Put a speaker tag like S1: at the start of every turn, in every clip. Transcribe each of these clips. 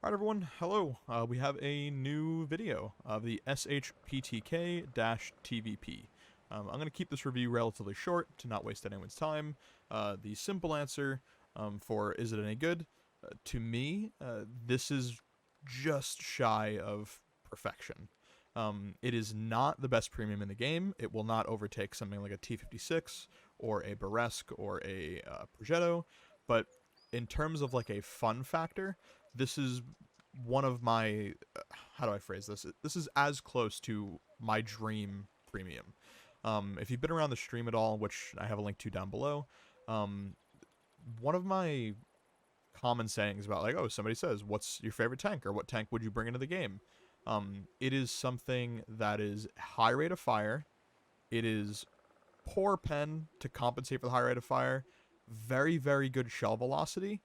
S1: Alright everyone, hello. We have a new video of the ShPTK-TVP. I'm going to keep this review relatively short to not waste anyone's time. The simple answer for is it any good? To me, this is just shy of perfection. It is not the best premium in the game. It will not overtake something like a T56 or a Burresque or a Progetto, but in terms of like a fun factor, this is one of my how do I phrase this? This is as close to my dream premium. If you've been around the stream at all, which I have a link to down below, um, one of my common sayings about like, oh, somebody says, "What's your favorite tank?" or "What tank would you bring into the game?" It is something that is high rate of fire. It is poor pen to compensate for the high rate of fire. Very, very good shell velocity,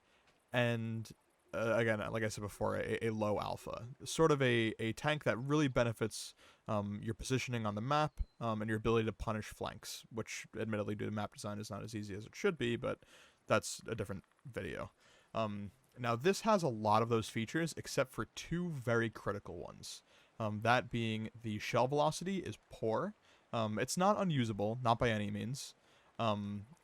S1: and again, like I said before, a low alpha. Sort of a tank that really benefits your positioning on the map and your ability to punish flanks, which admittedly due to map design is not as easy as it should be, but that's a different video. Now this has a lot of those features except for two very critical ones. That being the shell velocity is poor. It's not unusable, not by any means.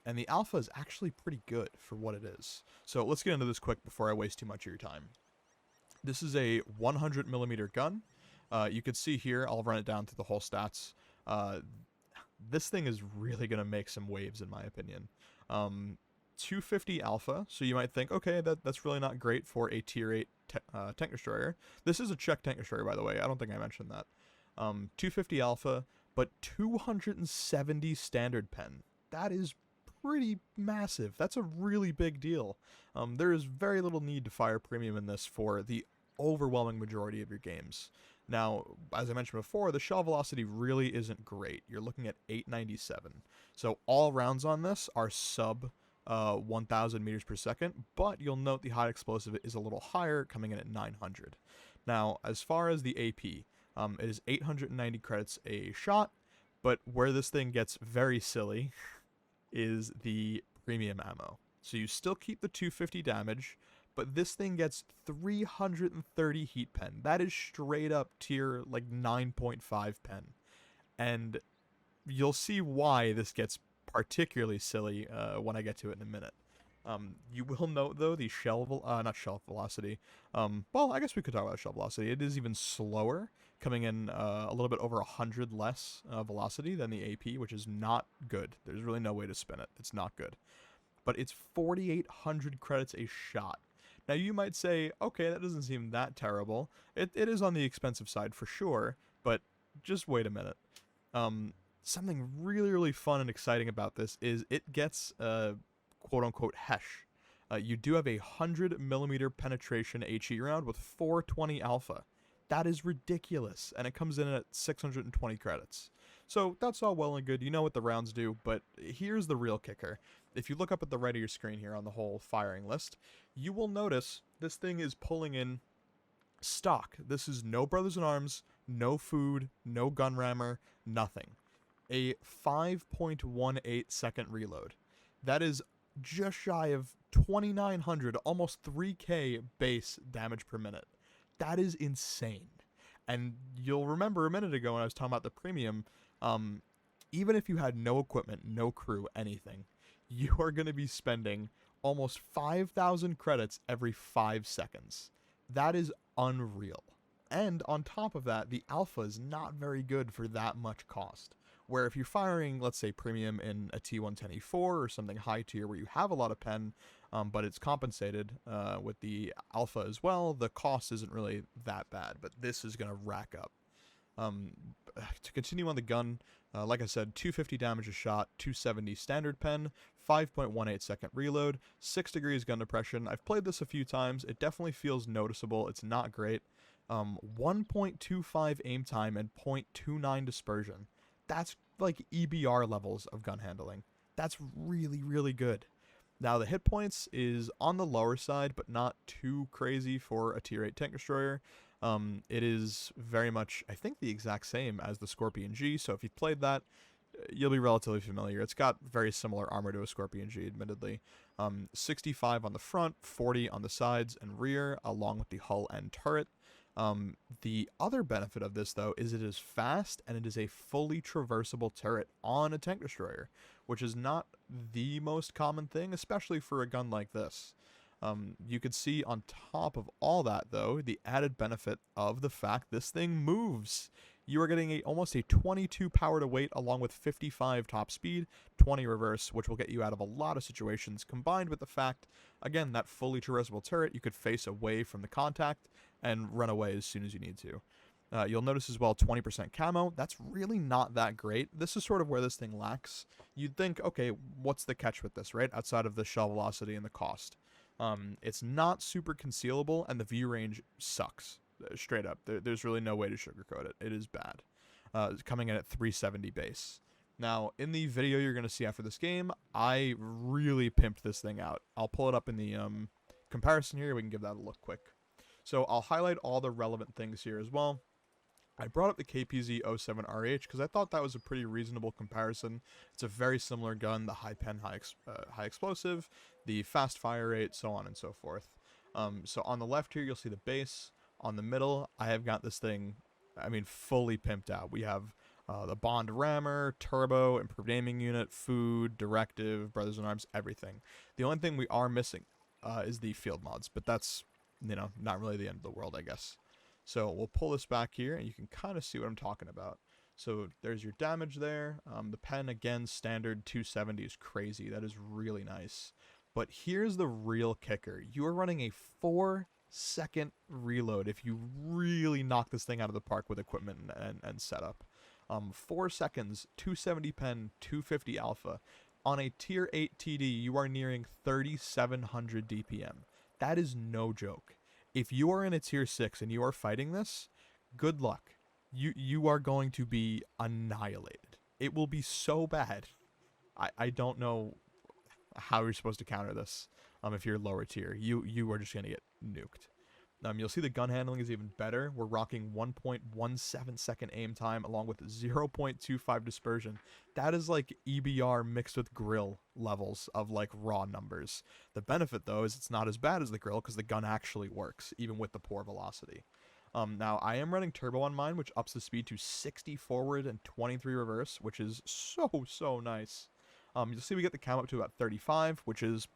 S1: And the alpha is actually pretty good for what it is. So let's get into this quick before I waste too much of your time. This is a 100mm gun. You can see here, I'll run it down through the whole stats. This thing is really going to make some waves in my opinion. 250 alpha, so you might think, okay, that's really not great for a tier 8 tank destroyer. This is a Czech tank destroyer, by the way. I don't think I mentioned that. 250 alpha, but 270 standard pen. That is pretty massive. That's a really big deal. There is very little need to fire premium in this for the overwhelming majority of your games. Now, as I mentioned before, the shell velocity really isn't great. You're looking at 897. So all rounds on this are sub 1,000 meters per second, but you'll note the high explosive is a little higher, coming in at 900. Now, as far as the AP, it is 890 credits a shot, but where this thing gets very silly is the premium ammo. So you still keep the 250 damage, but this thing gets 330 heat pen. That is straight up tier like 9.5 pen. And you'll see why this gets particularly silly when I get to it in a minute. You will note though the not shell velocity. Well, I guess we could talk about shell velocity. It is even slower, coming in a little bit over 100 less velocity than the AP, which is not good. There's really no way to spin it. It's not good. But it's 4,800 credits a shot. Now you might say, okay, that doesn't seem that terrible. It is on the expensive side for sure, but just wait a minute. Something really, really fun and exciting about this is it gets quote-unquote HESH. You do have a 100mm penetration HE round with 420 alpha. That is ridiculous, and it comes in at 620 credits. So that's all well and good, you know what the rounds do, but here's the real kicker. If you look up at the right of your screen here on the whole firing list, you will notice this thing is pulling in stock. This is no Brothers in Arms, no food, no gun rammer, nothing. A 5.18 second reload. That is just shy of 2,900, almost 3k base damage per minute. That is insane. And you'll remember a minute ago when I was talking about the premium, even if you had no equipment, no crew, anything, you are going to be spending almost 5,000 credits every 5 seconds. That is unreal. And on top of that, the alpha is not very good for that much cost. Where if you're firing, let's say, premium in a T110E4 or something high tier where you have a lot of pen, but it's compensated with the alpha as well, the cost isn't really that bad, but this is going to rack up. To continue on the gun, like I said, 250 damage a shot, 270 standard pen, 5.18 second reload, 6 degrees gun depression. I've played this a few times. It definitely feels noticeable. It's not great. 1.25 aim time and 0.29 dispersion. That's like EBR levels of gun handling. That's really, really good. Now, the hit points is on the lower side, but not too crazy for a tier 8 tank destroyer. It is very much, I think, the exact same as the Scorpion G, so if you've played that, you'll be relatively familiar. It's got very similar armor to a Scorpion G, admittedly. 65 on the front, 40 on the sides and rear, along with the hull and turret. The other benefit of this, though, is it is fast and it is a fully traversable turret on a tank destroyer, which is not the most common thing, especially for a gun like this. You could see on top of all that, though, the added benefit of the fact this thing moves. You are getting almost a 22 power to weight along with 55 top speed, 20 reverse, which will get you out of a lot of situations, combined with the fact, again, that fully traversable turret you could face away from the contact and run away as soon as you need to. You'll notice as well 20% camo. That's really not that great. This is sort of where this thing lacks. You'd think, okay, what's the catch with this, right? Outside of the shell velocity and the cost. It's not super concealable, and the view range sucks. Straight up. There's really no way to sugarcoat it. It is bad. It's coming in at 370 base. Now, in the video you're going to see after this game, I really pimped this thing out. I'll pull it up in the comparison here. We can give that a look quick. So I'll highlight all the relevant things here as well. I brought up the KPZ-07RH because I thought that was a pretty reasonable comparison. It's a very similar gun, the high pen, high explosive, the fast fire rate, so on and so forth. So on the left here, you'll see the base. On the middle, I have got this thing, I mean, fully pimped out. We have the Bond rammer, turbo, improved aiming unit, food, directive, brothers in arms, everything. The only thing we are missing is the field mods, but that's, you know, not really the end of the world, I guess. So we'll pull this back here, and you can kind of see what I'm talking about. So there's your damage there. The pen, again, standard 270 is crazy. That is really nice. But here's the real kicker. You are running a 4-second reload if you really knock this thing out of the park with equipment and setup. 4 seconds, 270 pen, 250 alpha. On a tier 8 TD, you are nearing 3,700 DPM. That is no joke. If you are in a tier 6 and you are fighting this, good luck. You are going to be annihilated. It will be so bad. I don't know how you're supposed to counter this if you're lower tier. You are just going to get nuked. You'll see the gun handling is even better. We're rocking 1.17 second aim time along with 0.25 dispersion. That is like EBR mixed with grill levels of like raw numbers. The benefit though is it's not as bad as the grill because the gun actually works even with the poor velocity. Now I am running turbo on mine, which ups the speed to 60 forward and 23 reverse, which is so nice. You'll see we get the camo up to about 35, which is,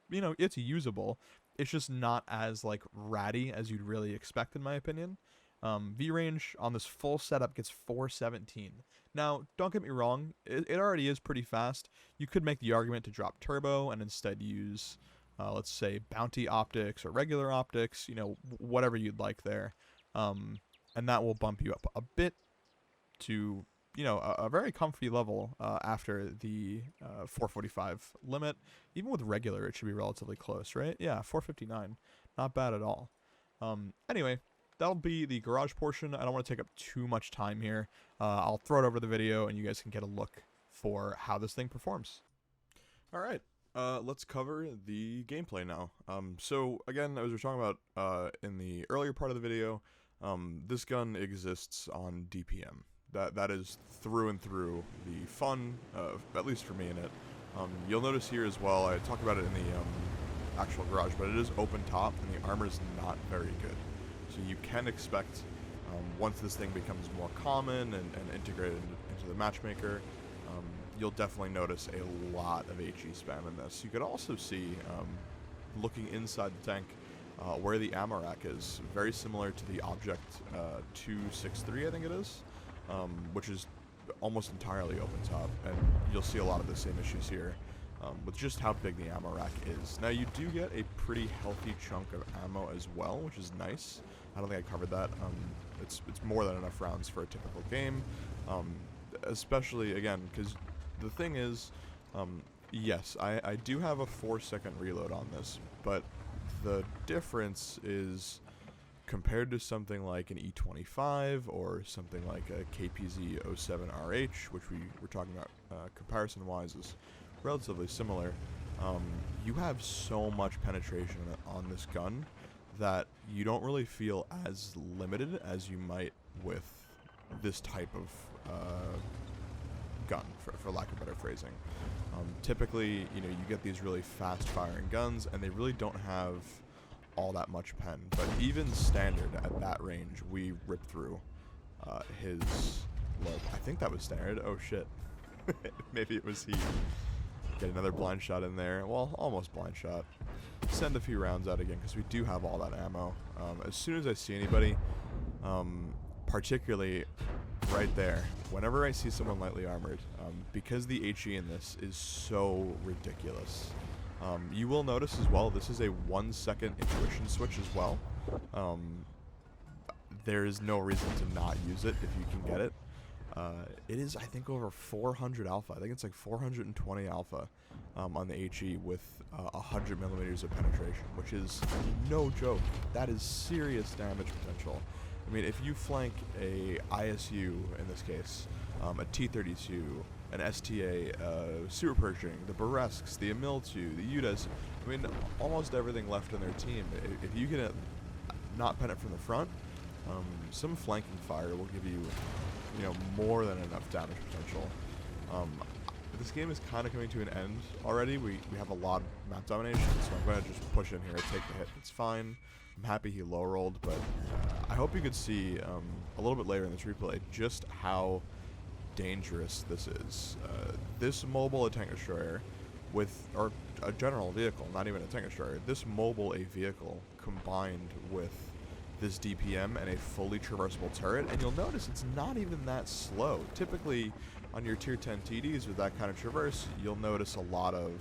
S1: you know, it's usable. It's just not as, like, ratty as you'd really expect, in my opinion. V-range on this full setup gets 417. Now, don't get me wrong, it already is pretty fast. You could make the argument to drop turbo and instead use, let's say, bounty optics or regular optics, you know, whatever you'd like there. And that will bump you up a bit to, you know, a very comfy level after the 445 limit. Even with regular, it should be relatively close, right? Yeah, 459. Not bad at all. Anyway, that'll be the garage portion. I don't want to take up too much time here. I'll throw it over the video, and you guys can get a look for how this thing performs. All right. Let's cover the gameplay now. So, again, as we were talking about in the earlier part of the video, this gun exists on DPM. That is through and through the fun, at least for me in it. You'll notice here as well, I talked about it in the actual garage, but it is open top and the armor is not very good. So you can expect, once this thing becomes more common and integrated into the matchmaker, you'll definitely notice a lot of HE spam in this. You could also see, looking inside the tank, where the ammo rack is, very similar to the Object 263, I think it is. Which is almost entirely open top, and you'll see a lot of the same issues here with just how big the ammo rack is. Now you do get a pretty healthy chunk of ammo as well, which is nice. I don't think I covered that. It's more than enough rounds for a typical game, especially again because the thing is, yes, I do have a 4-second reload on this, but the difference is, compared to something like an E25 or something like a KPZ-07RH, which we were talking about comparison-wise is relatively similar, you have so much penetration on this gun that you don't really feel as limited as you might with this type of gun, for lack of better phrasing. Typically, you know, you get these really fast-firing guns, and they really don't have all that much pen. But even standard at that range, we ripped through his lobe. I think that was standard. Oh shit. Maybe it was he. Get another blind shot in there. Well, almost blind shot. Send a few rounds out again, because we do have all that ammo. As soon as I see anybody, particularly right there, whenever I see someone lightly armored, because the HE in this is so ridiculous, you will notice as well, this is a 1 second intuition switch as well. There is no reason to not use it if you can get it. It is, I think, over 400 alpha. I think it's like 420 alpha on the HE with 100 millimeters of penetration, which is no joke. That is serious damage potential. I mean, if you flank a ISU, in this case, a T-32, an STA, Super Pershing, the Beresks, the Emil-2, the Udas, I mean, almost everything left in their team. If you get it not pen it from the front, some flanking fire will give you, you know, more than enough damage potential. This game is kind of coming to an end already. We have a lot of map domination, so I'm going to just push in here and take the hit. It's fine. I'm happy he low rolled, but I hope you could see a little bit later in this replay just how dangerous this is. This mobile a tank destroyer with, or a general vehicle, not even a tank destroyer, this mobile a vehicle combined with this DPM and a fully traversable turret, and you'll notice it's not even that slow. Typically on your tier 10 TDs with that kind of traverse, you'll notice a lot of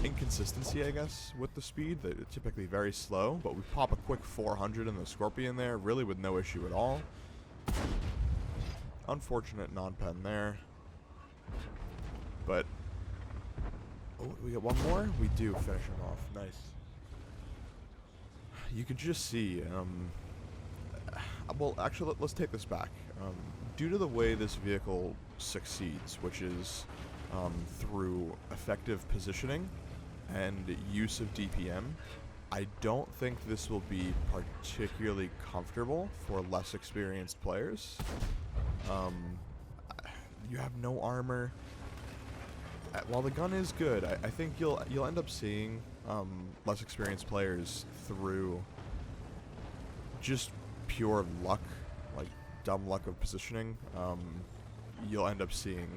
S1: inconsistency, I guess, with the speed. They're typically very slow, but we pop a quick 400 in the Scorpion there, really with no issue at all. Unfortunate non-pen there. But, oh, we get one more? We do finish him off. Nice. You could just see, well, actually, let's take this back. Due to the way this vehicle succeeds, which is through effective positioning and use of DPM, I don't think this will be particularly comfortable for less experienced players. You have no armor. While the gun is good, I think you'll end up seeing less experienced players through just pure luck, like dumb luck of positioning. You'll end up seeing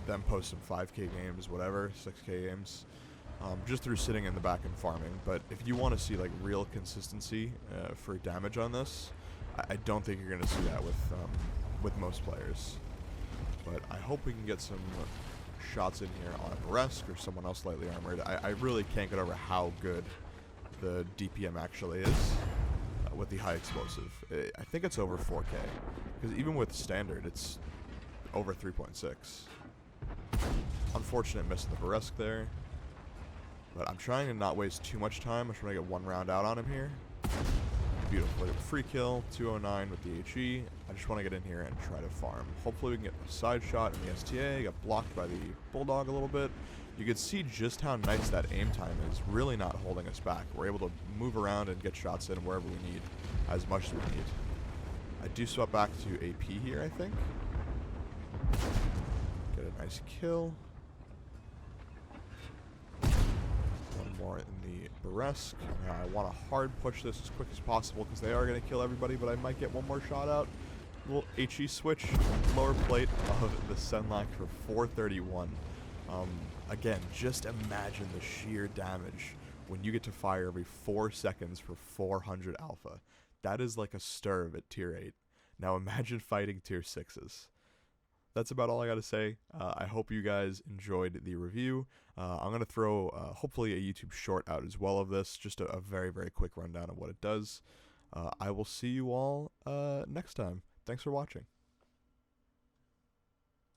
S1: them post some 5K games, whatever, 6K games, just through sitting in the back and farming. But if you want to see like real consistency for damage on this, I don't think you're going to see that with most players. But I hope we can get some shots in here on a Beresk or someone else lightly armored. I really can't get over how good the DPM actually is with the high explosive. I think it's over 4K, because even with standard, it's over 3.6. Unfortunate miss in the Beresk there, but I'm trying to not waste too much time. I'm trying to get one round out on him here. Beautiful. Free kill, 209 with the HE. I just want to get in here and try to farm. Hopefully we can get a side shot in the STA. Got blocked by the Bulldog a little bit. You can see just how nice that aim time is, really not holding us back. We're able to move around and get shots in wherever we need, as much as we need. I do swap back to AP here, I think. Get a nice kill. One more in the Beresk. Now I want to hard push this as quick as possible because they are going to kill everybody, but I might get one more shot out. Little HE switch, lower plate of the Senlac for 431. Again, just imagine the sheer damage when you get to fire every 4 seconds for 400 alpha. That is like a Sturv at tier 8. Now imagine fighting tier 6s. That's about all I got to say. I hope you guys enjoyed the review. I'm going to throw hopefully a YouTube short out as well of this, just a very, very quick rundown of what it does. I will see you all next time. Thanks for watching.